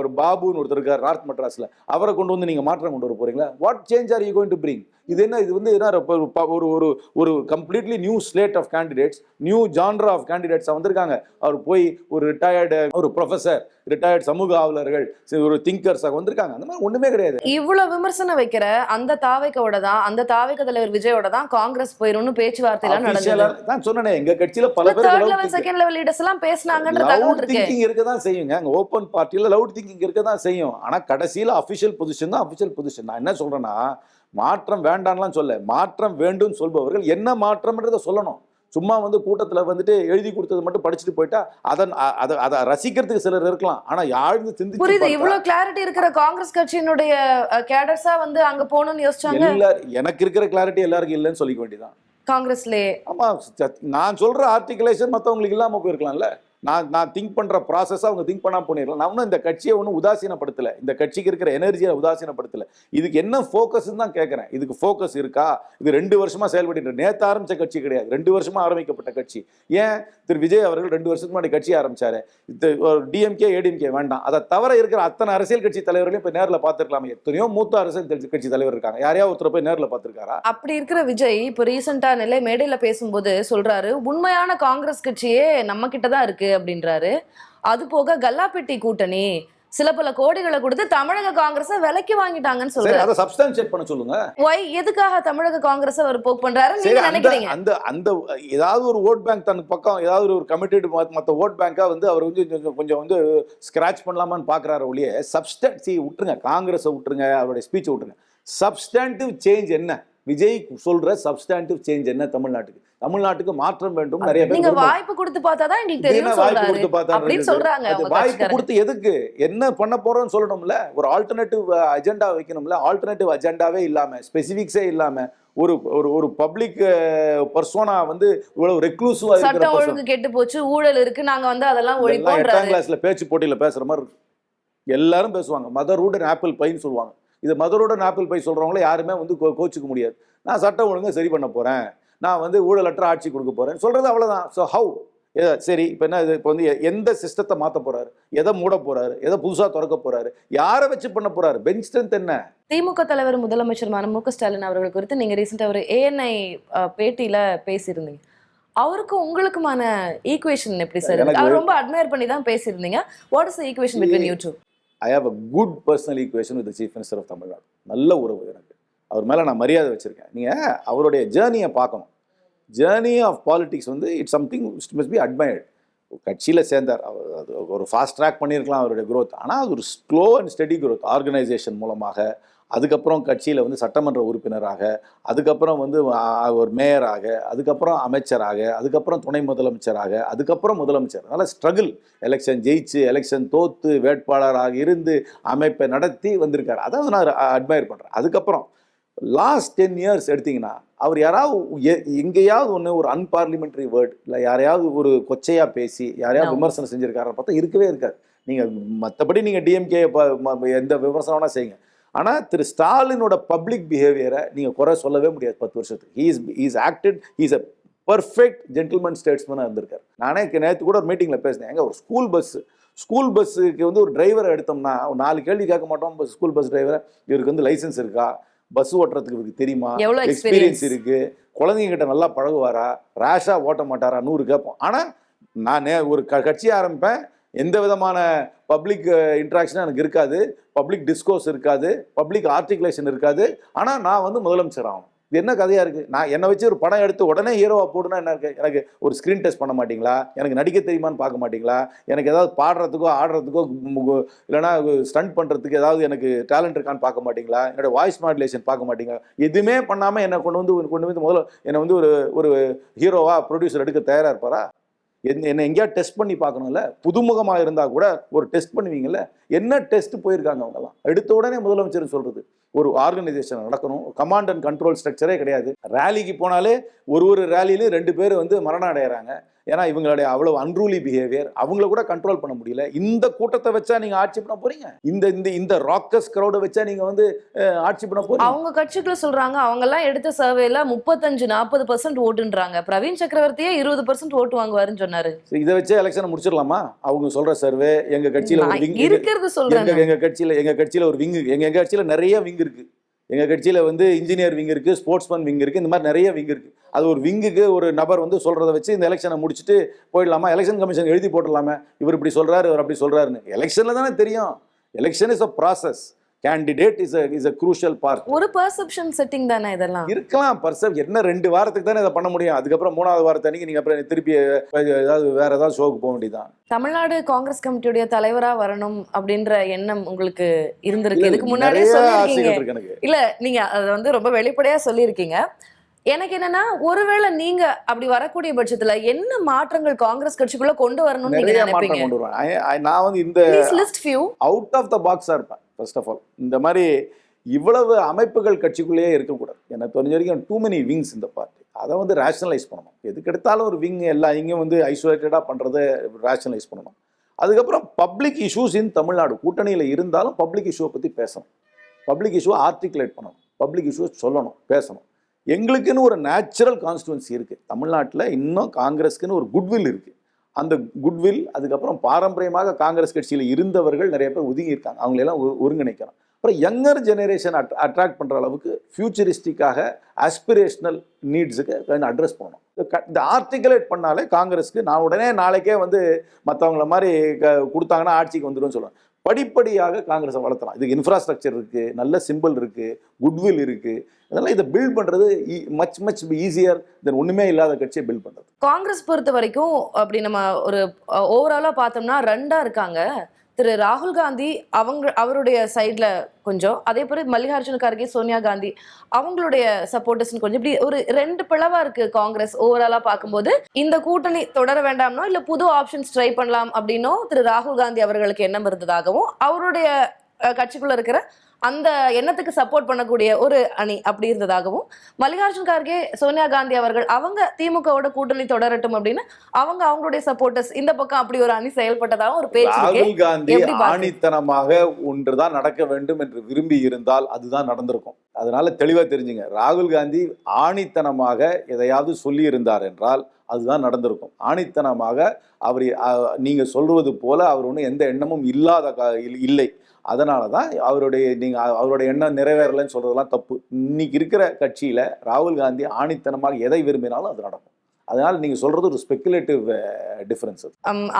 ஒரு பாபுன்னு ஒருத்தர் இருக்கார் நார்த் மெட்ராஸில், அவரை கொண்டு வந்து நீங்கள் மாற்றம் கொண்டு வர போறீங்களா? What change are you going to bring? இது என்ன? இது வந்து என்ன ஒரு ஒரு ஒரு completely new slate of candidates, new genre of candidates வந்திருக்காங்க. அவர் போய் ஒரு ரிட்டையர்டு ஒரு ப்ரொஃபஸர், ரிட்டையர்ட் சமூக ஆவலர்கள், ஒரு திங்கர்ஸாக வந்திருக்காங்க. அந்த மாதிரி ஒண்ணுமே கிடையாது. இவ்வளவு விமர்சனம் வைக்கிற அந்த தாவைக்கோட தான், அந்த தாவைக்க தலைவர் விஜயோட தான் காங்கிரஸ் போயிரும்னு பேச்சுவார்த்தை எல்லாம் நடந்தது. நான் சொன்னேனே, எங்க கட்சியில பல பேர் third level second level leaders எல்லாம் பேசினாங்கன்ற தகவல் இருக்கு. திங்கிங் இருக்க தான் செய்யுங்க. அங்க ஓபன் பார்ட்டில லவுட் திங்கிங் இருக்க தான் செய்யும். ஆனா கடைசியில அபிஷியல் பொசிஷன் தான் அபிஷியல் பொசிஷன். நான் என்ன சொல்றேன்னா, மாற்றம் வேண்டாம்லாம் சொல்ல, மாற்றம் வேண்டும் சொல்பவர்கள் என்ன மாற்றம்ன்றதை சொல்லணும். சும்மா வந்து கூட்டத்தில் வந்துட்டு எழுதி கொடுத்தது மட்டும் படிச்சுட்டு போயிட்டா அதை ரசிக்கிறதுக்கு சிலர் இருக்கலாம். ஆனா யாழ்ந்து சிந்திச்சு புரியுது. இவ்வளவு கிளாரிட்டி இருக்கிற காங்கிரஸ் கட்சியினுடைய கேடர்ஸா வந்து அங்க போகணும்னு யோசிச்சாங்க. எனக்கு இருக்கிற கிளாரிட்டி எல்லாருக்கும் இல்லைன்னு சொல்லிக்க வேண்டியதான் காங்கிரஸ்லயே. ஆமா, நான் சொல்ற ஆர்டிகுலேஷன் மற்றவங்களுக்கு இல்லாம போயிருக்கலாம்ல. நான் திங்க் பண்ற ப்ராசஸ் அவங்க திங்க் பண்ணாம பண்ணிடலாம். நான் ஒன்றும் இந்த கட்சியை ஒன்றும் உதாசீனப்படுத்தல, இந்த கட்சிக்கு இருக்கிற எனர்ஜியை உதாசீனப்படுத்தல. இதுக்கு என்ன ஃபோக்கஸ் தான் கேட்கறேன். இதுக்கு ஃபோக்கஸ் இருக்கா? இது 2 வருஷமா செயல்பட்டு, நேற்று ஆரம்பிச்ச கட்சி கிடையாது, 2 வருஷமா ஆரம்பிக்கப்பட்ட கட்சி. ஏன் திரு விஜய் அவர்கள் 2 வருஷத்துக்கு முன்னாடி கட்சி ஆரம்பிச்சாரு. டிஎம்கே ஏடிஎம்கே வேண்டாம், அதை தவிர இருக்கிற அத்தனை அரசியல் கட்சி தலைவர்களையும் போய் நேரில் பார்த்துருக்கலாமே. எத்தனையோ மூத்த அரசியல் கட்சி தலைவர் இருக்காங்க, யாரையா ஒருத்தர் போய் நேரில் பார்த்துருக்காரா? அப்படி இருக்கிற விஜய் இப்போ ரீசெண்டா நெல்லை மேடையில பேசும்போது சொல்றாரு, உண்மையான காங்கிரஸ் கட்சியே நம்ம கிட்ட தான் இருக்கு அப்படின்றாரு. அது போக கல்லாப்பெட்டி கூட்டணி சில பல கோடிகளை கொடுத்து தமிழக காங்கிரஸை விலைக்கு வாங்கிட்டாங்கன்னு சொல்றாரு. அதை சப்ஸ்டான்ஷியேட் பண்ண சொல்லுங்க. எதுக்காக தமிழக காங்கிரஸை அவர் போக் பண்றாரு நீங்க நினைக்கிறீங்க? அந்த ஏதாவது ஒரு ஓட் பேங்க் தனக்கு பக்கம், ஏதாவது ஒரு கமிட்டட் மற்ற ஓட் பேங்கா வந்து அவர் வந்து கொஞ்சம் வந்து ஸ்கிராச் பண்ணலாமான்னு பாக்குறாரு ஒழிய, சப்ஸ்டான்சி விட்டுருங்க, காங்கிரஸை விட்டுருங்க, அவருடைய ஸ்பீச்சை விட்டுருங்க. சப்ஸ்டான்டிவ் சேஞ்ச் என்ன? விஜய் சொல்ற சப்ஸ்டான்டிவ் சேஞ்ச் என்ன? தமிழ்நாட்டுக்கு மாற்றம் வேண்டும். நிறைய பேர் நீங்க வாய்ப்பு கொடுத்து பார்த்தாதான் எங்களுக்கு தெரியும் சொல்றாங்க. வாய்ப்பு கொடுத்து எதுக்கு? என்ன பண்ண போறோம்னு சொல்லணும்ல, ஒரு ஆல்டர்னேட்டிவ் அஜெண்டா வைக்கணும்ல. ஆல்டர்னேட்டிவ் அஜெண்டாவே இல்லாம, ஸ்பெசிபிக்ஸே இல்லாம, ஒரு பப்ளிக் பர்சோனா வந்து இவ்வளவு ரெக்ளூசிவா இருக்கிற, சட்டம் ஒழுங்கு கெட்டு போச்சு, ஊழல் இருக்கு, நாங்க வந்து அதெல்லாம் ஒழிப்போம்ன்றாரு. 8ஆம் கிளாஸ்ல பேச்சு போட்டியில பேசுற மாதிரி எல்லாரும் பேசுவாங்க. மதர்வுட் அண்ட் ஆப்பிள் பைன்னு சொல்லுவாங்க. இது மதரோட ஆப்பிள் பை சொல்றவங்கள யாருமே வந்து கோச்சிக்க முடியாது. நான் சட்டம் ஒழுங்கா சரி பண்ண போறேன், நான் வந்து ஊழலற்ற ஆட்சி கொடுக்க போறேன் சொல்றது அவ்வளவுதான். So how? சரி, இப்போ என்ன இது? இப்போ வந்து எந்த சிஸ்டத்தை மாற்ற போறாரு, எதை மூட போறாரு, எதை புதுசா திறக்க போறாரு, யாரை வச்சு பண்ண போறாரு? பெஞ்ச் ஸ்ட்ரென்த் என்ன? திமுக தலைவர் முதலமைச்சருமான மு க ஸ்டாலின் அவர்கள் குறித்து நீங்க ரீசெண்டா ஒரு ANI பேட்டியில பேசியிருந்தீங்க. அவருக்கு உங்களுக்குமான ஈக்குவேஷன் எப்படி சார்? அவர் ரொம்ப அட்மையர் பண்ணி தான் பேசியிருந்தீங்க. What is the equation between you two? I have a good personal equation with the Chief Minister of Tamil Nadu. நல்ல உறவு எனக்கு. அவர் மேலே நான் மரியாதை வச்சுருக்கேன். நீங்கள் அவருடைய ஜேர்னியை பார்க்கணும். ஜேர்னி ஆஃப் பாலிடிக்ஸ் வந்து it's something must be admired. கட்சியில் சேர்ந்தார், அது ஒரு ஃபாஸ்ட் ட்ராக் பண்ணியிருக்கலாம் அவருடைய க்ரோத். ஆனால் அது ஒரு slow and steady growth. Organisation மூலமாக, அதுக்கப்புறம் கட்சியில் வந்து சட்டமன்ற உறுப்பினராக, அதுக்கப்புறம் வந்து ஒரு மேயராக, அதுக்கப்புறம் அமைச்சராக, அதுக்கப்புறம் துணை முதலமைச்சராக, அதுக்கப்புறம் முதலமைச்சர். அதனால் ஸ்ட்ரகிள், எலெக்ஷன் ஜெயிச்சு எலெக்ஷன் தோத்து வேட்பாளராக இருந்து அமைப்பை நடத்தி வந்திருக்காரு. அதாவது நான் அட்மையர் பண்ணுறேன். அதுக்கப்புறம் லாஸ்ட் 10 இயர்ஸ் எடுத்திங்கன்னா, அவர் யாராவது எங்கேயாவது ஒன்று ஒரு அன்பார்லிமெண்ட்ரி வேர்ட் இல்லை யாரையாவது ஒரு கொச்சையாக பேசி யாரையாவது விமர்சனம் செஞ்சுருக்காருன்னு பார்த்தா இருக்கவே இருக்காது. நீங்கள் மற்றபடி நீங்கள் டிஎம்கே எந்த விமர்சனம்னா செய்யுங்க. ஆனால் திரு ஸ்டாலினோட பப்ளிக் பிஹேவியரை நீங்கள் குறை சொல்லவே முடியாது. 10 வருஷத்துக்கு is acted, is a perfect gentleman ஸ்டேட்ஸ்மேனாக இருந்திருக்காரு. நானே நேற்று கூட ஒரு மீட்டிங்கில் பேசினேன். எங்க ஒரு ஸ்கூல் பஸ்ஸுக்கு வந்து ஒரு டிரைவரை எடுத்தோம்னா ஒரு 4 கேள்வி கேட்க மாட்டோம். ஸ்கூல் பஸ் டிரைவரை, இவருக்கு வந்து லைசன்ஸ் இருக்கா, பஸ் ஓட்டுறதுக்கு இவருக்கு தெரியுமா, எக்ஸ்பீரியன்ஸ் இருக்கு, குழந்தைங்க கிட்ட நல்லா பழகுவாரா, ரேஷா ஓட்ட மாட்டாரா, 100 கேட்போம். ஆனால் நான் ஒரு கட்சி ஆரம்பிப்பேன், எந்த விதமான பப்ளிக் இன்ட்ராக்ஷனும் எனக்கு இருக்காது, பப்ளிக் டிஸ்கோர்ஸ் இருக்காது, பப்ளிக் ஆர்டிகுலேஷன் இருக்காது. ஆனால் நான் வந்து முதலமைச்சர் ஆகணும். இது என்ன கதையாக இருக்குது? நான் என்னை வச்சு ஒரு படம் எடுத்து உடனே ஹீரோவாக போடுனா என்ன இருக்குது? எனக்கு ஒரு ஸ்க்ரீன் டெஸ்ட் பண்ண மாட்டிங்களா? எனக்கு நடிக்க தெரியுமான்னு பார்க்க மாட்டிங்களா? எனக்கு ஏதாவது பாடுறதுக்கோ ஆடுறதுக்கோ இல்லைனா ஸ்டண்ட் பண்ணுறதுக்கு ஏதாவது எனக்கு டேலண்ட் இருக்கான்னு பார்க்க மாட்டிங்களா? என்னோட வாய்ஸ் மாடுலேஷன் பார்க்க மாட்டிங்களா? எதுவுமே பண்ணாமல் என்னை கொண்டு வந்து முதல்ல என்னை வந்து ஒரு ஹீரோவாக ப்ரொடியூசர் எடுக்க தயாராக இருப்பாரா? என்ன எங்கேயா டெஸ்ட் பண்ணி பார்க்கணும்ல, புதுமுகமாக இருந்தால் கூட ஒரு டெஸ்ட் பண்ணுவீங்கல்ல. என்ன டெஸ்ட் போயிருக்காங்க அவங்கெல்லாம்? எடுத்த உடனே முதலமைச்சர் சொல்றது ஒரு ஆர்கனைசேஷன் நடக்கணும், கமாண்ட் அண்ட் கண்ட்ரோல் ஸ்ட்ரக்சரே கிடையாது. ரேலிக்கு போனாலே ஒரு ரேலியிலும் 2 பேர் வந்து மரணம் அடைகிறாங்க. ஏன்னா இவங்களுடைய அவ்வளவு அன்ரூலி பிஹேவியர், அவங்கள கூட கண்ட்ரோல் பண்ண முடியல. இந்த கூட்டத்தை வச்சா நீங்க ஆட்சி பண்ண போறீங்க? இந்த இந்த இந்த ராக்கஸ் கிரௌட வச்சா நீங்க வந்து ஆட்சி பண்ண போறீங்க? அவங்க கட்சிக்குள்ள சொல்றாங்க, அவங்க எல்லாம் எடுத்த சர்வேல 35-40% ஓட்டுன்றாங்க. பிரவீன் சக்கரவர்த்தியே 20% ஓட்டு வாங்குவாருன்னு சொன்னாரு. இதை வச்சே எலெக்ஷன் முடிச்சிடலாமா? அவங்க சொல்ற சர்வே எங்க கட்சியில ஒரு விங் இருக்கிறது சொல்றாங்க. எங்க கட்சியில ஒரு விங், எங்க கட்சியில நிறைய விங் இருக்கு. எங்க கட்சியில வந்து இன்ஜினியர் விங் இருக்கு, ஸ்போர்ட்ஸ்மேன் விங் இருக்கு, இந்த மாதிரி நிறைய விங் இருக்கு. அது ஒரு விங்குக்கு ஒரு நபர் வந்து சொல்றதை வச்சு இந்த எலெக்ஷனை முடிச்சுட்டு போயிடலாமா? எலெக்ஷன் கமிஷன் எழுதி போட்டுடலாமே, இவர் இப்படி சொல்றாரு, இவர் அப்படி சொல்றாருன்னு. எலெக்ஷன்ல தானே தெரியும். Election is a process. Candidate is a crucial part. ஒரு பெர்செப்ஷன் செட்டிங் தானே இதெல்லாம். இருக்கலாம் என்ன 2 வாரத்துக்கு தானே இதை பண்ண முடியும். அதுக்கப்புறம் 3வது வாரத்து அன்னைக்கு நீங்க அப்புறம் திருப்பி ஏதாவது வேற ஏதாவது ஷோக்கு போக வேண்டியதான். தமிழ்நாடு காங்கிரஸ் கமிட்டியுடைய தலைவரா வரணும் அப்படின்ற எண்ணம் உங்களுக்கு இருந்திருக்கு. இதுக்கு முன்னாடியே சொல்லிருக்கீங்க. இல்ல, நீங்க அதை வந்து ரொம்ப வெளிப்படையா சொல்லியிருக்கீங்க. எனக்கு என்னன்னா, ஒருவேளை நீங்க அப்படி வரக்கூடிய பட்சத்துல என்ன மாற்றங்கள் காங்கிரஸ் கட்சிக்குள்ள கொண்டு வரணும்னு நீங்க நினைப்பீங்க? கொண்டு வருவேன். நான் வந்து இந்த அவுட் ஆஃப் த பாக்ஸா இருப்பேன். ஃபர்ஸ்ட் ஆஃப் ஆல், இந்த மாதிரி இவ்வளவு அமைப்புகள் கட்சிக்குள்ளேயே இருக்கக்கூடாது. எனக்கு தெரிஞ்ச வரைக்கும் டூ மெனி விங்ஸ் இந்த பார்ட்டி. அதை வந்து ரேஷனலைஸ் பண்ணணும். எதுக்கு எடுத்தாலும் ஒரு விங் எல்லாம் இங்கே வந்து ஐசோலேட்டடாக பண்ணுறதை ரேஷனலைஸ் பண்ணணும். அதுக்கப்புறம் பப்ளிக் இஷ்யூஸ் இன் தமிழ்நாடு கூட்டணியில் இருந்தாலும் பப்ளிக் இஷ்யூவை பற்றி பேசணும். பப்ளிக் இஷ்யூவை ஆர்டிகுலேட் பண்ணணும். பப்ளிக் இஷ்யூஸ் சொல்லணும், பேசணும். எங்களுக்குன்னு ஒரு நேச்சுரல் கான்ஸ்டுவன்சி இருக்குது தமிழ்நாட்டில். இன்னும் காங்கிரஸ்க்குன்னு ஒரு குட்வில் இருக்குது. அந்த குட்வில், அதுக்கப்புறம் பாரம்பரியமாக காங்கிரஸ் கட்சியில் இருந்தவர்கள் நிறைய பேர் ஒதுங்கி இருக்காங்க. அவங்களெல்லாம் ஒருங்கிணைக்கணும். அப்புறம் யங்கர் ஜெனரேஷன் அட்ராக்ட் பண்ணுற அளவுக்கு ஃபியூச்சரிஸ்டிக்காக ஆஸ்பிரேஷனல் நீட்ஸுக்கு அட்ரஸ் பண்ணணும். இந்த ஆர்டிகுலேட் பண்ணாலே காங்கிரஸ்க்கு நான் உடனே நாளைக்கே வந்து மற்றவங்கள மாதிரி கொடுத்தாங்கன்னா ஆட்சிக்கு வந்துடும் சொல்லுவேன். படிப்படியாக காங்கிரஸை வளர்த்தலாம். இதுக்கு இன்ஃப்ராஸ்ட்ரக்சர் இருக்குது, நல்ல சிம்பிள் இருக்குது, குட்வில் இருக்குது. அதெல்லாம் இதை பில்ட் பண்ணுறது மச் ஈஸியர் தென் ஒன்றுமே இல்லாத கட்சியை பில்ட் பண்ணுறது. காங்கிரஸ் பொறுத்த வரைக்கும் அப்படி நம்ம ஒரு ஓவராலாக பார்த்தோம்னா 2ஆ இருக்காங்க. திரு ராகுல் காந்தி அவருடைய சைட்ல கொஞ்சம், அதே போல மல்லிகார்ஜுன கார்கே, சோனியா காந்தி அவங்களுடைய சப்போர்ட்டர்ஸ் கொஞ்சம், இப்படி ஒரு 2 பிளவா இருக்கு காங்கிரஸ் ஓவராலா பார்க்கும்போது. இந்த கூட்டணி தொடர வேண்டாம்னோ இல்ல புது ஆப்ஷன்ஸ் ட்ரை பண்ணலாம் அப்படின்னோ திரு ராகுல் காந்தி அவர்களுக்கு எண்ணம் இருந்ததாகவும், அவருடைய கட்சிக்குள்ள இருக்கிற அந்த எண்ணத்துக்கு சப்போர்ட் பண்ணக்கூடிய ஒரு அணி அப்படி இருந்ததாகவும், மல்லிகார்ஜுன கார்கே, சோனியா காந்தி அவர்கள் அவங்க திமுகவோட கூட்டணி தொடரட்டும் அப்படின்னு அவங்களுடைய சப்போர்ட்டர்ஸ் இந்த பக்கம் அப்படி ஒரு அணி செயல்பட்டதாகவும் ஒரு பேச்சு. ராகுல் காந்தி ஆணித்தனமாக ஒன்றுதான் நடக்க வேண்டும் என்று விரும்பி இருந்தால் அதுதான் நடந்திருக்கும். அதனால தெளிவா தெரிஞ்சுங்க, ராகுல் காந்தி ஆணித்தனமாக எதையாவது சொல்லி இருந்தார் என்றால் அதுதான் நடந்திருக்கும். ஆணித்தனமாக அவர் நீங்க சொல்வது போல அவர் ஒன்றும் எந்த எண்ணமும் இல்லை. அதனால தான் அவருடைய எண்ணம் நிறைவேறலைன்னு சொல்றதெல்லாம் தப்பு. இன்னைக்கு இருக்கிற கட்சியில ராகுல் காந்தி ஆணித்தனமாக எதை விரும்பினாலும் அது நடக்கும். அதனால நீங்க சொல்றது ஒரு ஸ்பெகுலேட்டிவ் டிஃபரன்ஸ்.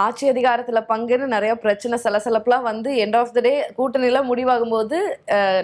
ஆட்சி அதிகாரத்துல பங்குன்னு நிறைய பிரச்சனை சலசலப்புலாம் வந்து எண்ட் ஆஃப் த டே கூட்டணியில முடிவாகும் போது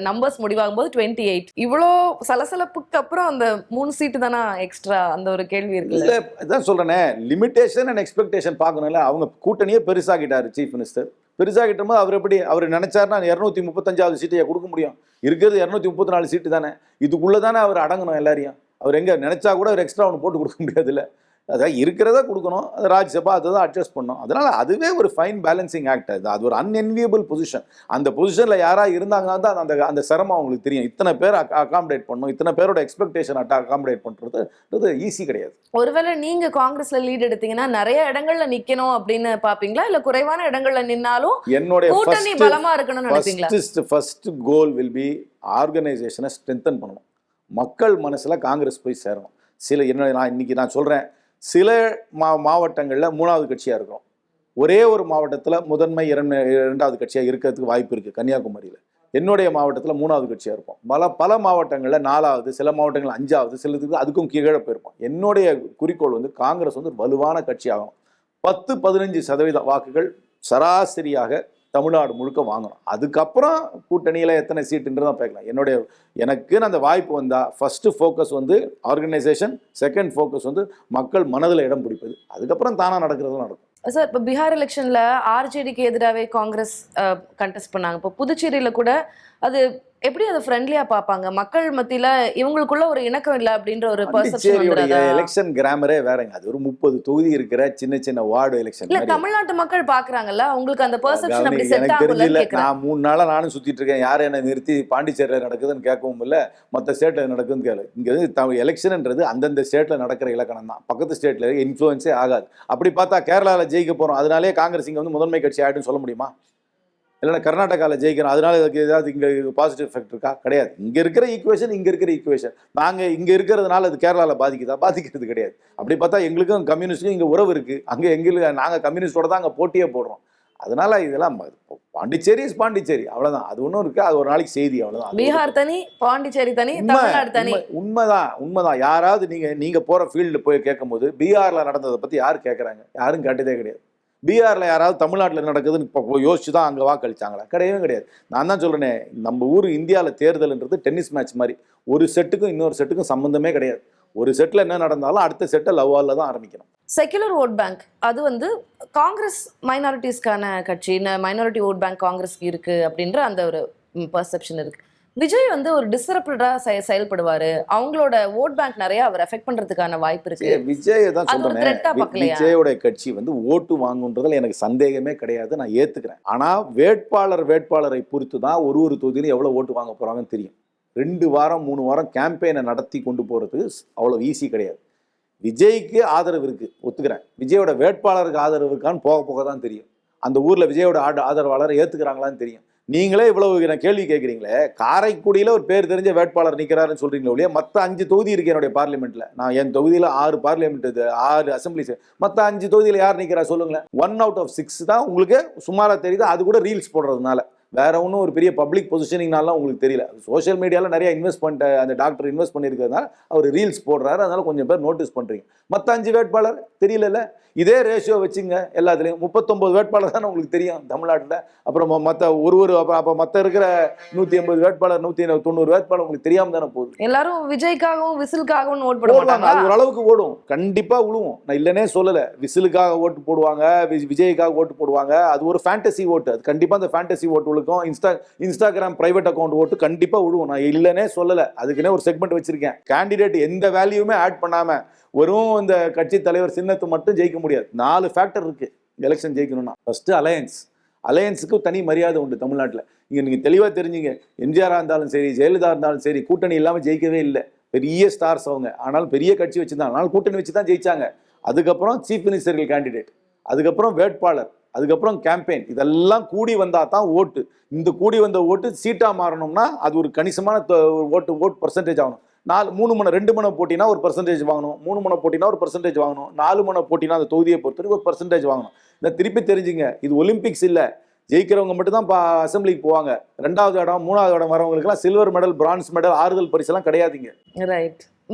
நம்பர்ஸ் முடிவாகும் போது 28. இவ்வளோ சலசலப்புக்கு அப்புறம் அந்த 3 சீட்டு தானா எக்ஸ்ட்ரா? அந்த ஒரு கேள்வி இருக்குல்ல. இதான் சொல்றேனே, லிமிடேஷன் அண்ட் எக்ஸ்பெக்டேஷன் பார்க்கணும்ல. அவங்க கூட்டணியே பெருசாகிட்டாரு சீஃப் மினிஸ்டர். பெருசாகிட்ட போது அவர் நினைச்சாருன்னா 235வது சீட்டையா கொடுக்க முடியும்? இருக்கிறது 234 சீட்டு தானே. இதுக்குள்ள தானே அவர் அடங்கணும் எல்லாரையும். அவர் எங்க நினைச்சா கூட அவர் எக்ஸ்ட்ரா ஒன்று போட்டு கொடுக்க முடியாதுல்ல. அதான் இருக்கிறத கொடுக்கணும். அது ராஜ்யசபா அதை தான் அட்ஜஸ்ட் பண்ணணும். அதனால அதுவே ஒரு ஃபைன் பேலன்சிங் ஆக்ட். அது ஒரு அன்என்வியபிள் பொசிஷன். அந்த பொசிஷன்ல யாரா இருந்தாங்கன்னா தான் அந்த சிரமம் அவங்களுக்கு தெரியும். இத்தனை பேர் அகாமடேட் பண்ணணும், இத்தனை பேரோட எக்ஸ்பெக்டேஷன் அகாமடேட் பண்றது ஈஸி கிடையாது. ஒருவேளை நீங்க காங்கிரஸ்ல லீட் எடுத்தீங்கன்னா நிறைய இடங்கள்ல நிக்கணும் அப்படின்னு பாப்பீங்களா, இல்ல குறைவான இடங்கள்ல நின்னாலும் என்னுடைய கூட்டணி பலமா இருக்கணும்னு நினைப்பீங்களா? ஃபர்ஸ்ட் கோல் வில் பி ஆர்கனைசேஷனை ஸ்ட்ரென்தன் பண்ணணும். மக்கள் மனசுல காங்கிரஸ் போய் சேரணும். இன்னைக்கு நான் சொல்றேன், சில மாவட்டங்களில் 3வது கட்சியாக இருக்கிறோம். ஒரே ஒரு மாவட்டத்தில் முதன்மை 2வது கட்சியாக இருக்கிறதுக்கு வாய்ப்பு இருக்குது. கன்னியாகுமரியில் என்னுடைய மாவட்டத்தில் 3வது கட்சியாக இருப்போம். பல மாவட்டங்களில் 4வது, சில மாவட்டங்கள் 5வது, சிலதுக்கு அதுக்கும் கீழே போயிருப்போம். என்னுடைய குறிக்கோள் வந்து காங்கிரஸ் வந்து வலுவான கட்சி ஆகணும். 10-15% வாக்குகள் சராசரியாக தமிழ்நாடு முழுக்க வாங்கணும். அதுக்கப்புறம் கூட்டணியில் எத்தனை சீட்டுன்றதான் பார்க்கலாம். எனக்கு அந்த வாய்ப்பு வந்தால் ஃபஸ்ட்டு ஃபோக்கஸ் வந்து ஆர்கனைசேஷன், செகண்ட் ஃபோக்கஸ் வந்து மக்கள் மனதில் இடம் பிடிப்பது. அதுக்கப்புறம் தானாக நடக்கிறதுலாம் நடக்கும். சார், இப்போ பீகார் எலெக்ஷனில் ஆர்ஜேடிக்கு எதிராகவே காங்கிரஸ் கண்டெஸ்ட் பண்ணாங்க. இப்போ புதுச்சேரியில் கூட அது எப்படி அதை ஃப்ரெண்ட்லியா பார்ப்பாங்க? மக்கள் மத்தியில இவங்களுக்குள்ள ஒரு இணக்கம் இல்ல அப்படின்ற ஒரு பெர்செப்ஷன் பாண்டிச்சேரியோட வந்துராதா? எலெக்ஷன் கிராமரே வேறங்க. அது ஒரு 30 தொகுதி இருக்கிற சின்ன சின்ன வார்டு எலெக்ஷன் இல்ல மாதிரி. தமிழ்நாட்டு மக்கள் பாக்குறாங்கல்ல, உங்களுக்கு அந்த பெர்செப்ஷன் அப்படி செட் எனக்கு ஆகும்ல தெரிஞ்சல, கேக்குறேன். நான் 3 நாளா நானும் சுத்திட்டு இருக்கேன். யாரும் என்ன நிறுத்தி பாண்டிச்சேரியில நடக்குதுன்னு கேட்கவும் இல்லை, மற்ற ஸ்டேட்ல நடக்குதுன்னு கேளு. இங்க வந்து எலெக்ஷன்ன்றது அந்தந்த ஸ்டேட்ல நடக்கிற இலக்கணம் தான். பக்கத்து ஸ்டேட்ல இன்ஃப்ளூயன்ஸே ஆகாது. அப்படி பார்த்தா கேரளாவில் ஜெயிக்க போறோம், அதனாலே காங்கிரஸ் இங்க வந்து முதன்மை கட்சி ஆயிடுன்னு சொல்ல முடியுமா? இல்லைன்னா கர்நாடகாவில் ஜெயிக்கிறோம், அதனால இதுக்கு ஏதாவது இங்கே பாசிட்டிவ் எஃபெக்ட் இருக்கா? கிடையாது. இங்கே இருக்கிற ஈக்குவேஷன் இங்கே இருக்கிற ஈக்குவேஷன். நாங்கள் இங்கே இருக்கிறதுனால அது கேரளாவில் பாதிக்குதா? பாதிக்கிறது கிடையாது. அப்படி பார்த்தா எங்களுக்கும் கம்யூனிஸ்ட்டுக்கும் இங்கே உறவு இருக்குது. அங்கே எங்களுக்கு நாங்கள் கம்யூனிஸ்டோட தான் அங்கே போட்டியே போடுறோம். அதனால இதெல்லாம் பாண்டிச்சேரி இஸ் பாண்டிச்சேரி, அவ்வளோதான். அது ஒன்றும் இருக்குது, அது ஒரு நாளைக்கு செய்தி, அவ்வளோதான். பீகார் தனி, பாண்டிச்சேரி தனி, தமிழ்நாடு தனி. உண்மைதான். யாராவது நீங்கள் போகிற ஃபீல்டு போய் கேட்கும்போது பீகாரில் நடந்ததை பற்றி யார் கேட்குறாங்க? யாரும் கேட்டதே கிடையாது. பீகாரில் யாராவது தமிழ்நாட்டில் நடக்குதுன்னு இப்போ யோசிச்சு தான் அங்கே வாக்களிச்சாங்களா? கிடையவே கிடையாது. நான் தான் சொல்கிறேனே, நம்ம ஊர் இந்தியாவில் தேர்தல்ன்றது டென்னிஸ் மேட்ச் மாதிரி. ஒரு செட்டுக்கும் இன்னொரு செட்டுக்கும் சம்மந்தமே கிடையாது. ஒரு செட்டில் என்ன நடந்தாலும் அடுத்த செட்டை லவ்வாலில் தான் ஆரம்பிக்கணும். செக்யுலர் ஓட் பேங்க் அது வந்து காங்கிரஸ் மைனாரிட்டிஸ்க்கான கட்சி, மைனாரிட்டி ஓட் பேங்க் காங்கிரஸ்க்கு இருக்கு அப்படின்ற அந்த ஒரு பர்செப்ஷன் இருக்கு. விஜய் வந்து ஒரு டிஸ்ரப்டடா செயல்படுவாரு, அவங்களோட ஓட் பேங்க் நிறைய அவர் எஃபெக்ட் பண்றதுக்கான வாய்ப்பு இருக்கு. விஜய் தான் சொல்றேன், விஜயோட கட்சி வந்து ஓட்டு வாங்குன்றதுல எனக்கு சந்தேகமே கிடையாது, நான் ஏத்துக்கிறேன். ஆனா வேட்பாளரை பொறுத்து தான் ஒரு தொகுதியிலும் எவ்வளவு ஓட்டு வாங்க போறாங்கன்னு தெரியும். 2 வாரம் 3 வாரம் கேம்பெயினை நடத்தி கொண்டு போறது அவ்வளவு ஈஸி கிடையாது. விஜய்க்கு ஆதரவு இருக்கு, ஒத்துக்கிறேன். விஜயோட வேட்பாளருக்கு ஆதரவு இருக்கான்னு போக போக தான் தெரியும். அந்த ஊர்ல விஜயோட ஆதரவாளரை ஏத்துக்கிறாங்களான்னு தெரியும். நீங்களே இவ்வளவு கேள்வி கேட்குறீங்களே, காரைக்குடியில் ஒரு பேர் தெரிஞ்ச வேட்பாளர் நிற்கிறாருன்னு சொல்றீங்களே ஒழிய, மற்ற 5 தொகுதி இருக்கு என்னுடைய பார்லிமெண்ட்ல. நான் என் தொகுதியில் 6 பார்லிமெண்ட், 6 அசம்பிளி, மற்ற 5 தொகுதியில் யார் நிற்கிறா சொல்லுங்களேன். 1 out of 6 தான் உங்களுக்கு சுமாரா தெரியுது. அது கூட ரீல்ஸ் போடுறதுனால, வேற ஒன்றும் ஒரு பெரிய பப்ளிக் பொசிஷனிங்னாலாம் உங்களுக்கு தெரியல. சோஷியல் மீடியாவில் நிறைய இன்வெஸ்ட்மெண்ட் அந்த டாக்டர் இன்வெஸ்ட் பண்ணியிருக்கிறதுனால அவர் ரீல்ஸ் போடுறாரு, அதனால கொஞ்சம் பேர் நோட்டீஸ் பண்ணுறீங்க. மற்ற 5 வேட்பாளர் தெரியல. இதே ரேஷியோ வச்சுங்க எல்லாத்துலேயும் 39 வேட்பாளர் தானே உங்களுக்கு தெரியும் தமிழ்நாட்டில். அப்புறம் மற்ற அப்போ மற்ற இருக்கிற 180 வேட்பாளர் 190 வேட்பாளர் உங்களுக்கு தெரியாம தானே போகுது. எல்லாரும் விஜய்க்காகவும் விசிலுக்காகவும் ஓட் போடுவாங்க. அது ஓரளவுக்கு ஓடும், கண்டிப்பாக விழுவும். நான் இல்லைன்னே சொல்லலை. விசிலுக்காக ஓட்டு போடுவாங்க, விஜய்க்காக ஓட்டு போடுவாங்க. அது ஒரு ஃபேண்டசி ஓட்டு. அது கண்டிப்பாக அந்த ஃபேண்டசி ஓட்டு விழுக்கும். இன்ஸ்டாகிராம் பிரைவேட் அக்கௌண்ட் ஓட்டு கண்டிப்பாக விழுவும். நான் இல்லைன்னே சொல்லலை. அதுக்குன்னே ஒரு செக்மெண்ட் வச்சிருக்கேன். கேண்டிடேட் எந்த வேல்யூமே ஆட் பண்ணாமல் வெறும் இந்த கட்சி தலைவர் சின்னத்தை மட்டும் ஜெயிக்க முடியாது. 4 ஃபேக்டர் இருக்கு எலெக்ஷன் ஜெயிக்கணும்னா. ஃபர்ஸ்ட் அலையன்ஸுக்கு தனி மரியாதை உண்டு தமிழ்நாட்டில். இங்கே நீங்கள் தெளிவாக தெரிஞ்சுங்க. எம்ஜிஆராக இருந்தாலும் சரி, ஜெயலலிதா இருந்தாலும் சரி, கூட்டணி இல்லாமல் ஜெயிக்கவே இல்லை. பெரிய ஸ்டார்ஸ் அவங்க, ஆனாலும் பெரிய கட்சி வச்சுருந்தாங்க, ஆனாலும் கூட்டணி வச்சு தான் ஜெயிச்சாங்க. அதுக்கப்புறம் சீஃப் மினிஸ்டர்கள் கேண்டிடேட், அதுக்கப்புறம் வேட்பாளர், அதுக்கப்புறம் கேம்பெயின், இதெல்லாம் கூடி வந்தால் தான் ஓட்டு. இந்த கூடி வந்த ஓட்டு சீட்டாக மாறணும்னா அது ஒரு கணிசமான ஓட்டு பர்சன்டேஜ் ஆகணும். 2 முனை போட்டினா ஒரு பர்சன்டேஜ் வாங்கணும், 3 முனை போட்டினா ஒரு பர்சன்டேஜ் வாங்கணும், 4 முனை போட்டினா அந்த தொகுதியை பொறுத்தவரைக்கும் ஒரு பர்சன்டேஜ் வாங்கணும். இந்த திருப்பி தெரிஞ்சுங்க, இது ஒலிம்பிக்ஸ் இல்லை. ஜெயிக்கிறவங்க மட்டும் தான் அசம்பிளிக்கு போவாங்க. 2வது இடம் 3வது இடம் வரவங்களுக்குலாம் சில்வர் மெடல், பிரான்ஸ் மெடல், ஆறுதல் பரிசெல்லாம் கிடையாதுங்க. ரைட்,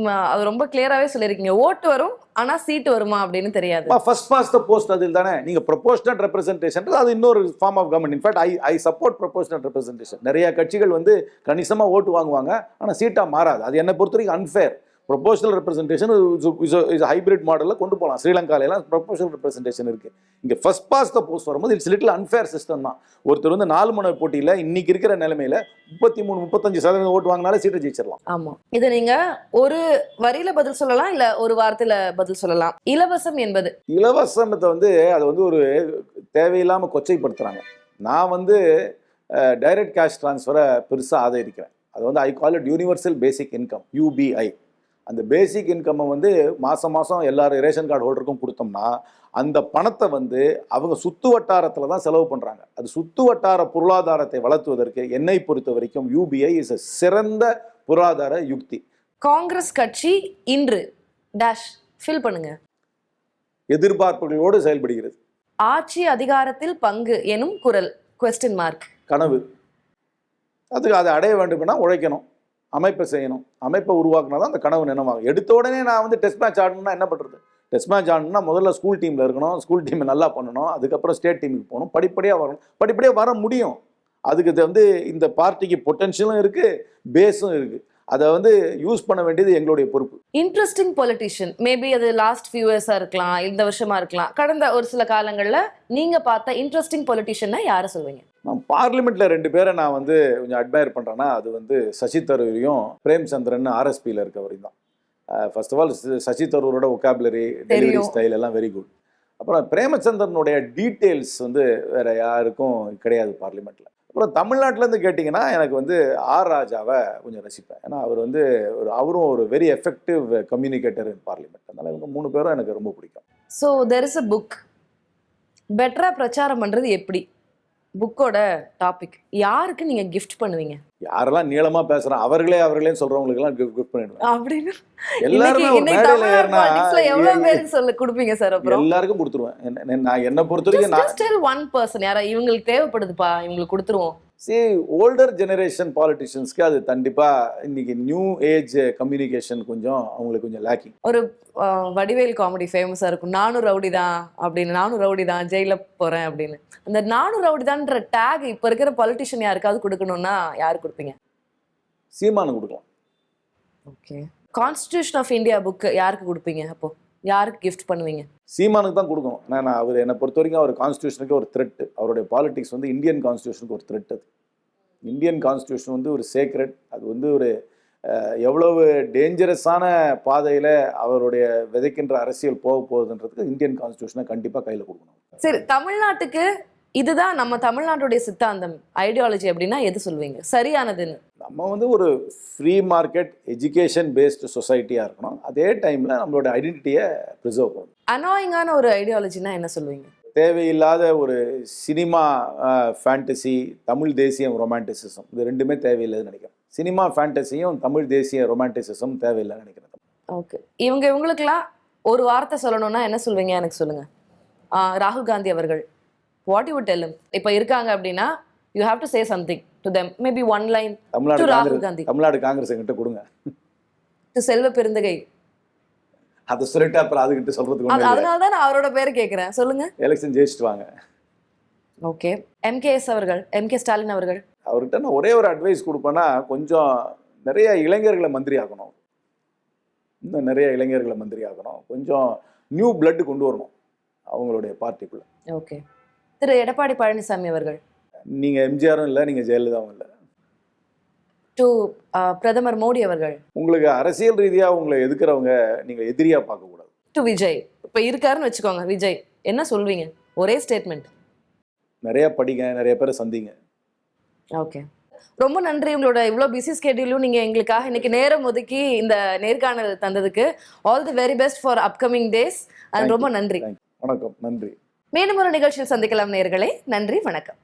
அது ரொம்ப கிளியராகவே சொல்லியிருக்கீங்க. ஓட்டு வரும், ஆனா சீட்டு வருமா அப்படின்னு தெரியாது. ஃபர்ஸ்ட் பாஸ்ட் த போஸ்ட் அதில் தானே. நீங்க ப்ரொபோஷனல் ரெப்ரசன்டேஷன் அது இன்னொரு form of government. In fact I support proportional representation. நிறைய கட்சிகள் வந்து கணிசமாக ஓட்டு வாங்குவாங்க, ஆனால் சீட்டாக மாறாது. அது என்னை பொறுத்த வரைக்கும் unfair. Proportional representation is hybrid மாடலில் கொண்டு போகலாம். ஸ்ரீலங்காலாம் ப்ரொபோஷனல் ரெப்ரசன்டேஷன் இருக்குது. இங்கே ஃபர்ஸ்ட் பாஸ் த போஸ்ட் வரும்போது இட்ஸ் லிட்டில் அன்ஃபேர் சிஸ்டம் தான். ஒருத்தர் வந்து 4 முனை போட்டியில் இன்னைக்கு இருக்கிற நிலைமையில 33-35% ஓட்டு வாங்கினாலே சீட்டை ஜெயிச்சிடலாம். ஆமாம், இதை நீங்க ஒரு வரியில பதில் சொல்லலாம், இல்லை ஒரு வார்த்தையில பதில் சொல்லலாம். இலவசம் என்பது, இலவசத்தை வந்து அதை வந்து ஒரு தேவையில்லாமல் கொச்சைப்படுத்துகிறாங்க. நான் வந்து டைரக்ட் கேஷ் ட்ரான்ஸ்ஃபரை பெருசாக ஆதரிக்கிறேன். அது வந்து I call it universal basic income, UBI. அந்த பேசிக் இன்கம்மை வந்து மாதம் எல்லாரும் ரேஷன் கார்டு ஹோல்டருக்கும் கொடுத்தோம்னா அந்த பணத்தை வந்து அவங்க சுற்று வட்டாரத்தில் தான் செலவு பண்ணுறாங்க. அது சுற்று வட்டார பொருளாதாரத்தை வளர்த்துவதற்கு என்னை பொறுத்த வரைக்கும் UBI இஸ் a சிறந்த பொருளாதார யுக்தி. காங்கிரஸ் கட்சி இன்று டேஷ் ஃபில் பண்ணுங்க. எதிர்பார்ப்புகளோடு செயல்படுகிறது. ஆட்சி அதிகாரத்தில் பங்கு எனும் குரல் (?) கனவு. அதுக்கு அதை அடைய வேண்டும்னா உழைக்கணும், அமைப்பை செய்யணும். அமைப்பை உருவாக்குனா தான் அந்த கனவு நினைவாகும். எடுத்த உடனே நான் வந்து டெஸ்ட் மேட்ச் ஆடணும்னா என்ன பண்ணுறது? டெஸ்ட் மேட்ச் ஆடணும்னா முதல்ல ஸ்கூல் டீமில் இருக்கணும், ஸ்கூல் டீமை நல்லா பண்ணணும், அதுக்கப்புறம் ஸ்டேட் டீமுக்கு போகணும், படிப்படியாக வரணும். படிப்படியாக வர முடியும். அதுக்கு வந்து இந்த பார்ட்டிக்கு பொட்டன்ஷியலும் இருக்குது, பேஸும் இருக்குது. அதை வந்து யூஸ் பண்ண வேண்டியது எங்களுடைய பொறுப்பு. இன்ட்ரெஸ்டிங் பொலிட்டிஷியன் மேபி அது லாஸ்ட் ஃபியூ இயர்ஸா இருக்கலாம், இந்த வருஷமா இருக்கலாம், கடந்த ஒரு சில காலங்கள்ல நீங்க பார்த்த இன்ட்ரெஸ்டிங் பொலிட்டிஷியன்னா யாரை சொல்வீங்க? நான் பார்லிமெண்ட்ல 2 பேரை நான் வந்து கொஞ்சம் அட்மையர் பண்றேன்னா அது வந்து சசி தரூரையும் பிரேம்சந்திரன் ஆர்எஸ்பியில் இருக்கவரையும் தான். ஃபர்ஸ்ட் ஆஃப் ஆல் சசி தரூரோட ஒகாபுலரி, டெலிவரி ஸ்டைல் எல்லாம் வெரி குட். அப்புறம் பிரேமச்சந்திரனுடைய டீட்டெயில்ஸ் வந்து வேற யாருக்கும் கிடையாது பார்லிமெண்ட்ல. அப்புறம் தமிழ்நாட்டிலேருந்து கேட்டிங்கன்னா எனக்கு வந்து ஆர் ராஜாவை கொஞ்சம் ரசிப்பேன். ஏன்னா அவர் வந்து அவரும் ஒரு வெரி எஃபெக்டிவ் கம்யூனிகேட்டர் இன் பார்லிமெண்ட். அதனால இவங்க 3 பேரும் எனக்கு ரொம்ப பிடிக்கும். So there is a book, பெட்டரா பிரச்சாரம் பண்றது எப்படி, புக்கோட டாபிக் யாருக்கு நீங்க கிஃப்ட் பண்ணுவீங்க? யாரெல்லாம் நீளமா பேசுறான் அவர்களே சொல்றவங்களுக்கெல்லாம் கிஃப்ட் பண்ணிடுவேன். அப்படின்னு எல்லாருமே ஒரு மேடையில ஏறினா எவ்வளவு பேருக்கு சொல்ல கொடுப்பீங்க சார்? அப்புறம் எல்லாருக்கும் கொடுத்துருவேன். நான் என்ன பொறுத்த வரைக்கும் நான் ஸ்டில் ஒன் பர்சன் யாரா இவங்களுக்கு தேவைப்படுதுப்பா, இவங்களுக்கு கொடுத்துருவோம். ஓல்டர் ஜெனரேஷன் பாலிட்டிஷியன்ஸ்க்கு அது கண்டிப்பா இன்னைக்கு நியூ ஏஜ் கம்யூனிகேஷன் கொஞ்சம் அவங்களுக்கு கொஞ்சம் லேக்கிங். ஒரு வடிவேல் காமெடி ஃபேமஸா இருக்கும், நானும் ரவுடி தான் அப்படின்னு, நானும் ரவுடி தான் ஜெயில போறேன் அப்படின்னு. அந்த நானும் ரவுடி தான்ற டேக் இப்ப இருக்கிற பொலிட்டிஷியன் யாருக்காவது கொடுக்கணும்னா யாரு கொடுப்பீங்க? சீமானு கொடுக்கலாம். Okay. Constitution of India book யாருக்கு கொடுப்பீங்க? அப்போ யாருக்கு கிஃப்ட் பண்ணுவீங்க? சீமானுக்கு தான் கொடுக்கணும். ஏன்னா அவர் என்னை பொறுத்த வரைக்கும் அவர் கான்ஸ்டியூஷனுக்கு ஒரு த்ரெட். அவருடைய பாலிடிக்ஸ் வந்து இந்தியன் கான்ஸ்டியூஷனுக்கு ஒரு த்ரெட். அது இந்தியன் கான்ஸ்டியூஷன் வந்து ஒரு சேக்ரெட். அது வந்து ஒரு எவ்வளவு டேஞ்சரஸான பாதையில் அவருடைய விதைக்கின்ற அரசியல் போக போகுதுன்றதுக்கு இந்தியன் கான்ஸ்டியூஷனை கண்டிப்பாக கையில் கொடுக்கணும். சரி, தமிழ்நாட்டுக்கு இதுதான் நம்ம தமிழ்நாட்டுடைய சித்தாந்தம், ஐடியாலஜி அப்படின்னா எது சொல்வீங்க சரியானதுன்னு? நம்ம வந்து ஒரு ஃப்ரீ மார்க்கெட் எஜுகேஷன் பேஸ்டு சொசைட்டியாக இருக்கணும். அதே டைமில் நம்மளோட ஐடென்டிட்டியை ப்ரிசர்வ் பண்ணணும். அனாயிங்கான ஒரு ஐடியாலஜினா என்ன சொல்லுவீங்க? தேவையில்லாத ஒரு சினிமா ஃபேண்டசி, தமிழ் தேசியம் ரொமான்டிசிசம், இது ரெண்டுமே தேவையில்லைன்னு நினைக்கிறேன். சினிமா ஃபேண்டசியும் தமிழ் தேசிய ரொமான்டிசிசம் தேவையில்லைன்னு நினைக்கிறேன். ஓகே. இவங்களுக்கெல்லாம் ஒரு வார்த்தை சொல்லணும்னா என்ன சொல்வீங்க எனக்கு சொல்லுங்க. ராகுல் காந்தி அவர்கள், what you would tell him? இப்போ இருக்காங்க அப்படின்னா you have to say something to them, maybe one line to ராகுல் காந்தி. தமிழ்நாடு காங்கிரஸ் கிட்ட கொடுங்க. டு செல்வ பெருந்தகை அதை சொல்லிட்டு அப்புறம் அதுக்கிட்ட சொல்றதுக்கு அதனால தான் நான் அவரோட பேரை கேட்குறேன். சொல்லுங்க. எலெக்ஷன் ஜெயிச்சுட்டு வாங்க. ஓகே. எம்கேஎஸ் அவர்கள், எம்கே ஸ்டாலின் அவர்கள், அவர்கிட்ட நான் ஒரே ஒரு அட்வைஸ் கொடுப்பேன்னா, கொஞ்சம் நிறைய இளைஞர்களை மந்திரி ஆகணும். இன்னும் நிறைய இளைஞர்களை மந்திரி ஆகணும். கொஞ்சம் நியூ பிளட் கொண்டு வரணும் அவங்களுடைய பார்ட்டிக்குள்ள. ஓகே. திரு எடப்பாடி பழனிசாமி அவர்கள், நீங்க எம்ஜிஆரும் இல்லை, நீங்க ஜெயலலிதாவும் இல்லை. டு பிரதமர் மோடி அவர்கள், உங்களுக்கு அரசியல் ரீதியா உங்களை எதிர்க்கிறவங்க நீங்க எதிரியா பார்க்க கூடாது. டு விஜய், இப்போ இருக்காருன்னு வச்சுக்கோங்க, விஜய் என்ன சொல்வீங்க? ஒரே ஸ்டேட்மெண்ட். நிறைய படிங்க, நிறைய பேரை சந்திங்க. ஓகே. ரொம்ப நன்றி. உங்களோட இவ்வளோ பிஸி ஸ்கெடியூலும் நீங்கள் எங்களுக்காக இன்னைக்கு நேரம் ஒதுக்கி இந்த நேர்காணல் தந்ததுக்கு. All the very best for upcoming days. And ரொம்ப நன்றி. வணக்கம். நன்றி. மேலும் ஒரு நிகழ்ச்சியில் சந்திக்கலாம் நேயர்களே. நன்றி, வணக்கம்.